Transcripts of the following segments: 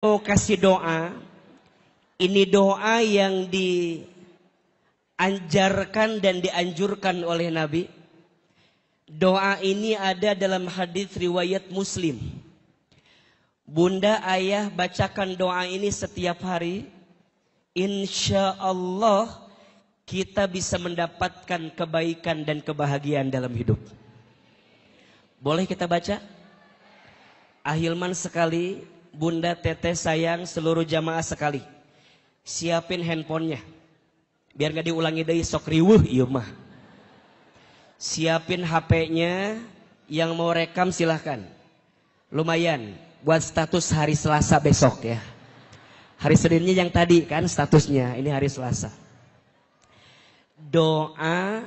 Mau kasih doa, ini doa yang diajarkan dan dianjurkan oleh Nabi. Doa ini ada dalam hadis riwayat Muslim. Bunda, ayah bacakan doa ini setiap hari. Insya Allah kita bisa mendapatkan kebaikan dan kebahagiaan dalam hidup. Boleh kita baca? Ahilman sekali, Bunda, teteh sayang, seluruh jamaah sekali. Siapin handphonenya. Biar gak diulangi deh, sok riweuh ieu mah. Siapin HP-nya, yang mau rekam silahkan. Lumayan, buat status hari Selasa besok ya. Hari Seninnya yang tadi kan statusnya, ini hari Selasa. Doa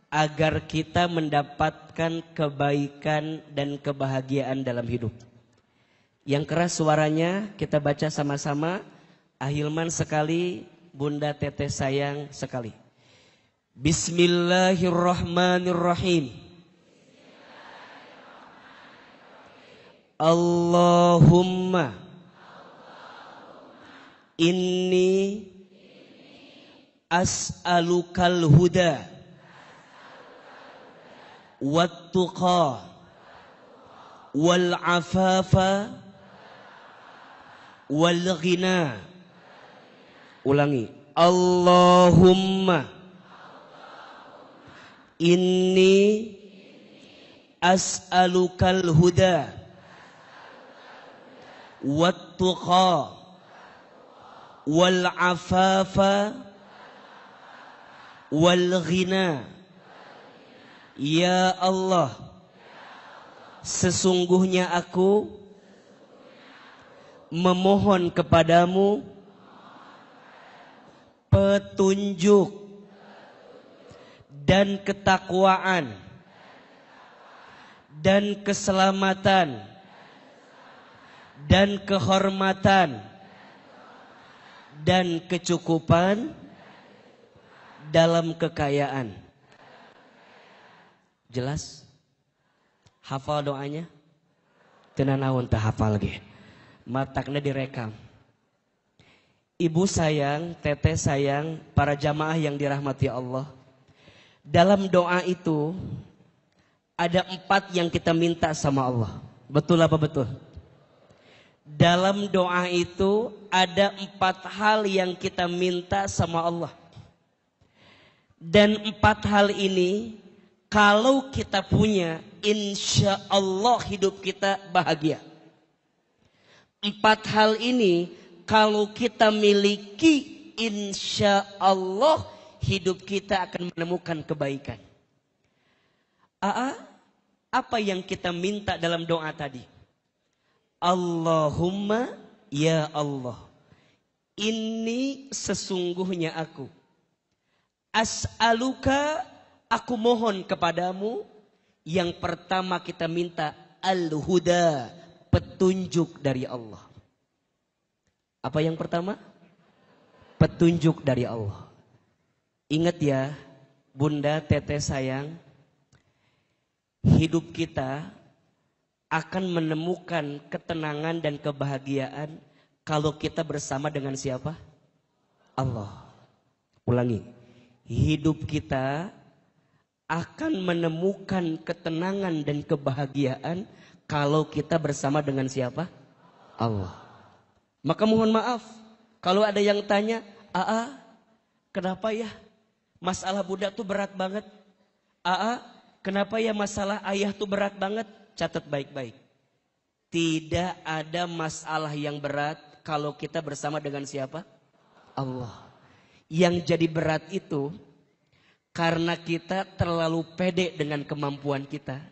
agar kita mendapatkan kebaikan dan kebahagiaan dalam hidup. Yang keras suaranya kita baca sama-sama. Ahilman sekali, Bunda teteh sayang sekali. Bismillahirrahmanirrahim. Allahumma inni as'alukal huda wat-tuqa wal afafa wal ghina. Ulangi. Allahumma inni as'alukal huda wat-tuqa wal afafa wal ghina. Ya Allah, sesungguhnya aku memohon kepadamu petunjuk dan ketakwaan dan keselamatan dan kehormatan dan kecukupan dalam kekayaan. Jelas? Hafal doanya? Tenanawan tah hafal ge. Matakna direkam. Ibu sayang, teteh sayang, para jamaah yang dirahmati Allah. Dalam doa itu ada 4 yang kita minta sama Allah. Betul apa betul? Dalam doa itu ada 4 hal yang kita minta sama Allah. Dan 4 hal ini kalau kita punya, insya Allah hidup kita bahagia. 4 hal ini kalau kita miliki, insya Allah hidup kita akan menemukan kebaikan. Apa yang kita minta dalam doa tadi? Allahumma ya Allah, ini sesungguhnya aku. As'aluka, aku mohon kepadamu. Yang pertama kita minta al-huda, petunjuk dari Allah. Apa yang pertama? Petunjuk dari Allah. Ingat ya, Bunda, teteh sayang, hidup kita akan menemukan ketenangan dan kebahagiaan kalau kita bersama dengan siapa? Allah. Ulangi. Hidup kita akan menemukan ketenangan dan kebahagiaan kalau kita bersama dengan siapa? Allah. Maka mohon maaf kalau ada yang tanya, kenapa ya masalah budak tuh berat banget? Kenapa ya masalah ayah tuh berat banget? Catat baik-baik. Tidak ada masalah yang berat kalau kita bersama dengan siapa? Allah. Yang jadi berat itu karena kita terlalu pede dengan kemampuan kita.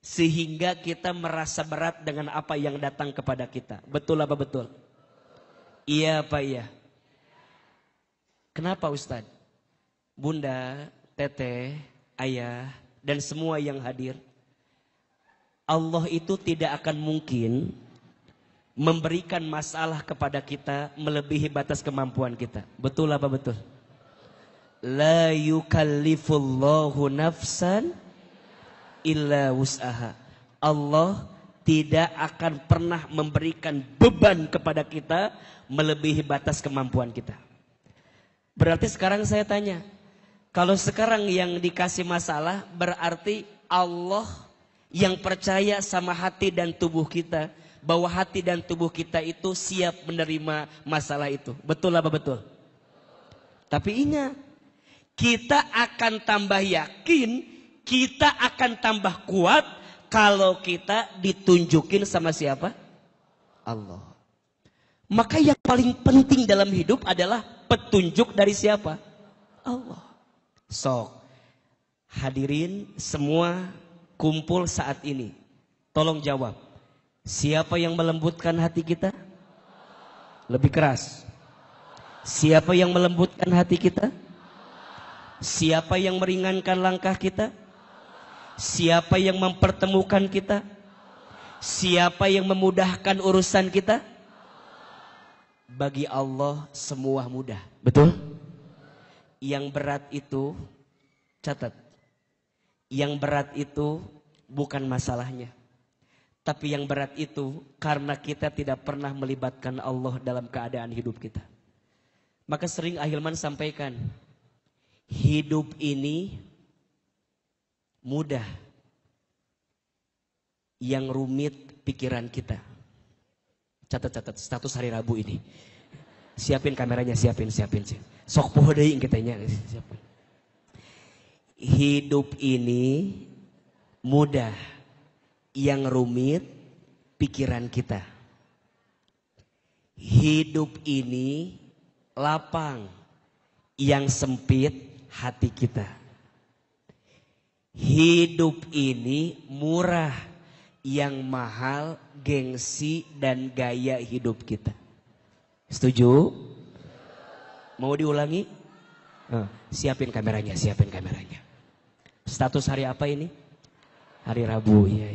Sehingga kita merasa berat dengan apa yang datang kepada kita. Betul apa betul? Iya apa iya? Kenapa Ustadz? Bunda, teteh, ayah, dan semua yang hadir. Allah itu tidak akan mungkin memberikan masalah kepada kita melebihi batas kemampuan kita. Betul apa betul? La yukallifullahu nafsan illa wus'aha. Allah tidak akan pernah memberikan beban kepada kita melebihi batas kemampuan kita. Berarti sekarang saya tanya, kalau sekarang yang dikasih masalah berarti Allah yang percaya sama hati dan tubuh kita, bahwa hati dan tubuh kita itu siap menerima masalah itu. Betul apa betul? Tapi ingat, kita akan tambah yakin, kita akan tambah kuat kalau kita ditunjukin sama siapa? Allah. Maka yang paling penting dalam hidup adalah petunjuk dari siapa? Allah. Sok, hadirin semua kumpul saat ini. Tolong jawab. Siapa yang melembutkan hati kita? Lebih keras. Siapa yang melembutkan hati kita? Siapa yang meringankan langkah kita? Siapa yang mempertemukan kita? Siapa yang memudahkan urusan kita? Bagi Allah semua mudah. Betul? Yang berat itu, catat. Yang berat itu bukan masalahnya. Tapi yang berat itu karena kita tidak pernah melibatkan Allah dalam keadaan hidup kita. Maka sering Ahilman sampaikan, hidup ini mudah, yang rumit pikiran kita. Catat status hari Rabu ini. Siapin kameranya, siapin. Sok poho deui kitanya. Siapin. Hidup ini mudah, yang rumit pikiran kita. Hidup ini lapang, yang sempit hati kita. Hidup ini murah, yang mahal gengsi dan gaya hidup kita. Setuju? Mau diulangi? Siapin kameranya. Status hari apa ini? Hari Rabu. Iya.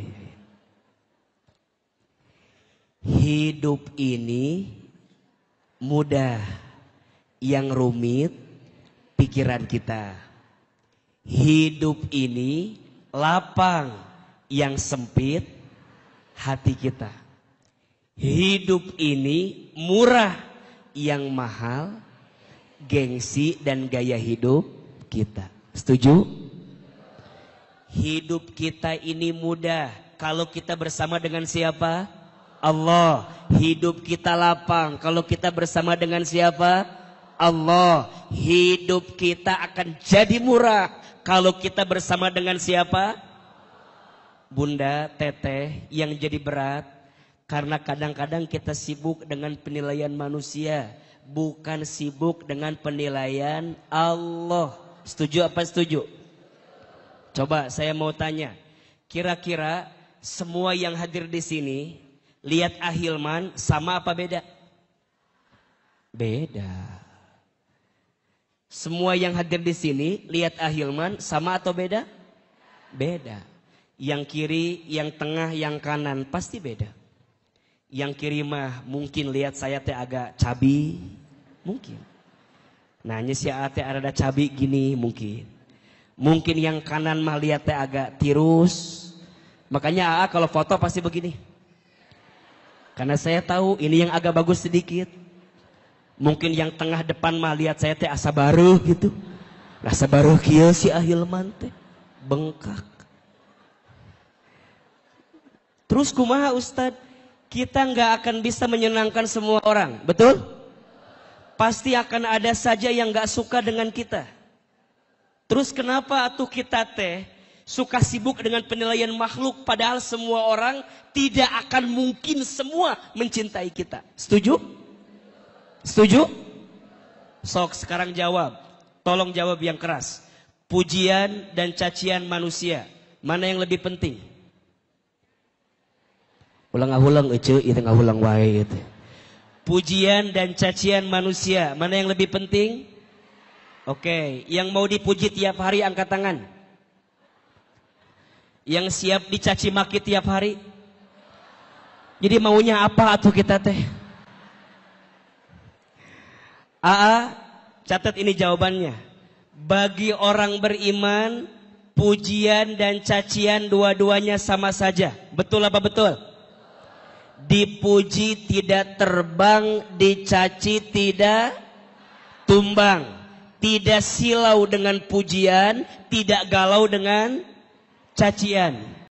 Hidup ini mudah, yang rumit pikiran kita. Hidup ini lapang, yang sempit hati kita. Hidup ini murah, yang mahal gengsi dan gaya hidup kita. Setuju? Hidup kita ini mudah kalau kita bersama dengan siapa? Allah. Hidup kita lapang kalau kita bersama dengan siapa? Allah. Hidup kita akan jadi murah kalau kita bersama dengan siapa? Bunda, teteh, yang jadi berat karena kadang-kadang kita sibuk dengan penilaian manusia, bukan sibuk dengan penilaian Allah. Setuju apa setuju? Coba saya mau tanya, kira-kira semua yang hadir di sini lihat Ahilman sama apa beda? Beda. Semua yang hadir di sini lihat Ahilman sama atau beda? Beda. Yang kiri, yang tengah, yang kanan pasti beda. Yang kiri mah mungkin lihat saya teh agak cabi, mungkin. Nanya si ate ada cabi gini mungkin. Mungkin yang kanan mah lihat teh agak tirus. Makanya kalau foto pasti begini. Karena saya tahu ini yang agak bagus sedikit. Mungkin yang tengah depan mah lihat saya teh asa baru gitu. Asa baru kieu si Ahilman teh bengkak. Terus kumaha Ustad? Kita nggak akan bisa menyenangkan semua orang, betul? Pasti akan ada saja yang nggak suka dengan kita. Terus kenapa atuh kita teh suka sibuk dengan penilaian makhluk padahal semua orang tidak akan mungkin semua mencintai kita. Setuju? Setuju? Sok sekarang jawab. Tolong jawab yang keras. Pujian dan cacian manusia, mana yang lebih penting? Ulang-ulang itu ngahulang wae itu. Pujian dan cacian manusia, mana yang lebih penting? Oke, yang mau dipuji tiap hari angkat tangan. Yang siap dicaci maki tiap hari. Jadi maunya apa atuh kita teh? Catat ini jawabannya. Bagi orang beriman, pujian dan cacian dua-duanya sama saja. Betul apa betul? Dipuji tidak terbang, dicaci tidak tumbang. Tidak silau dengan pujian, tidak galau dengan cacian.